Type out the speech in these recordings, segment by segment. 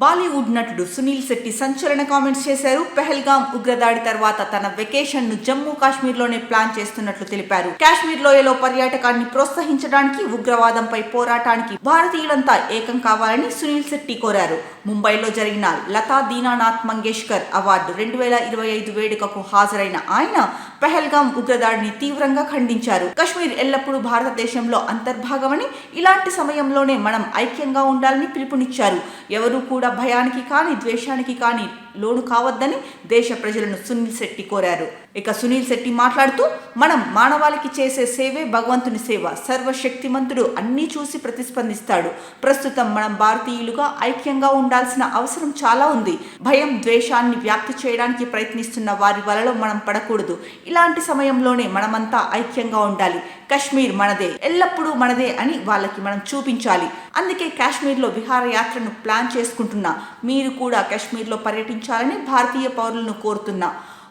బాలీవుడ్ నటుడు సునీల్ శెట్టి సంచలన కామెంట్స్ చేశారు. పెహల్గాం ఉగ్రదాడి తర్వాత తన వెకేషన్ ను జమ్మూ కాశ్మీర్లోనే ప్లాన్ చేస్తున్నట్లు తెలిపారు. కాశ్మీర్ లోయలో పర్యాటకాన్ని ప్రోత్సహించడానికి, ఉగ్రవాదంపై పోరాటానికి భారతీయులంతా ఏకం కావాలని సునీల్ శెట్టి కోరారు. ముంబైలో జరిగిన లతా దీనానాథ్ మంగేష్కర్ అవార్డు 2025 వేడుకకు హాజరైన ఆయన పెహల్గాం ఉగ్రదాడిని తీవ్రంగా ఖండించారు. కశ్మీర్ ఎల్లప్పుడూ భారతదేశంలో అంతర్భాగమని, ఇలాంటి సమయంలోనే మనం ఐక్యంగా ఉండాలని పిలుపునిచ్చారు. ఎవరూ కూడా భయానికి కానీ, ద్వేషానికి కానీ లోను కావద్దని దేశ ప్రజలను సునీల్ శెట్టి కోరారు. ఇక సునీల్ శెట్టి మాట్లాడుతూ, మనం మానవాళికి చేసే సేవే భగవంతుని సేవ. సర్వశక్తిమంతుడు అన్నీ చూసి ప్రతిస్పందిస్తాడు. ప్రస్తుతం మనం భారతీయులుగా ఐక్యంగా ఉండాల్సిన అవసరం చాలా ఉంది. భయం, ద్వేషాన్ని వ్యాప్తి చేయడానికి ప్రయత్నిస్తున్న వారి వలలో మనం పడకూడదు. ఇలాంటి సమయంలోనే మనమంతా ఐక్యంగా ఉండాలి. కశ్మీర్ మనదే, ఎల్లప్పుడూ మనదే అని వాళ్ళకి మనం చూపించాలి. అందుకే కాశ్మీర్లో విహారయాత్రను ప్లాన్ చేసుకుంటున్నా. మీరు కూడా కాశ్మీర్లో పర్యటించాలని భారతీయ పౌరులను కోరుతున్నా.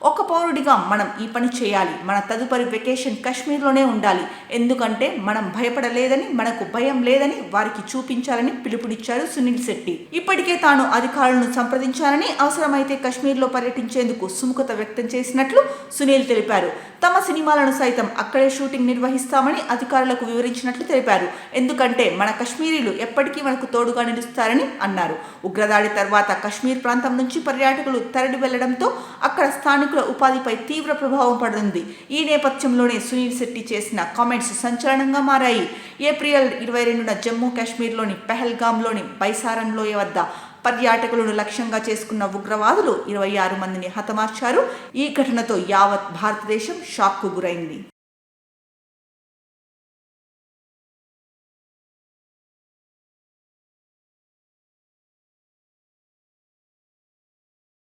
ఒక పౌరుడిగా మనం ఈ పని చేయాలి. మన తదుపరి వెకేషన్ కాశ్మీర్లోనే ఉండాలి. ఎందుకంటే మనం భయపడలేదని, మనకు భయం లేదని వారికి చూపించాలని పిలుపునిచ్చారు సునీల్ శెట్టి. ఇప్పటికే తాను అధికారులను సంప్రదించాలని, అవసరమైతే కాశ్మీర్లో పర్యటించేందుకు సుముఖత వ్యక్తం చేసినట్లు సునీల్ తెలిపారు. తమ సినిమాలను సైతం అక్కడే షూటింగ్ నిర్వహిస్తామని అధికారులకు వివరించినట్లు తెలిపారు. ఎందుకంటే మన కశ్మీరీలు ఎప్పటికీ మనకు తోడుగా నిలుస్తారని అన్నారు. ఉగ్రదాడి తర్వాత కశ్మీర్ ప్రాంతం నుంచి పర్యాటకులు తరలి వెళ్లడంతో అక్కడ స్థానికుల ఉపాధిపై తీవ్ర ప్రభావం పడుతుంది. ఈ నేపథ్యంలోనే సునీల్ శెట్టి చేసిన కామెంట్స్ సంచలనంగా మారాయి. ఏప్రిల్ 22న జమ్మూ కాశ్మీర్లోని పెహల్గాంలోని బైసారన్ లోయ వద్ద పర్యాటకులను లక్ష్యంగా చేసుకున్న ఉగ్రవాదులు 26 మందిని హతమార్చారు. ఈ ఘటనతో యావత్ భారతదేశం షాక్కు గురైంది.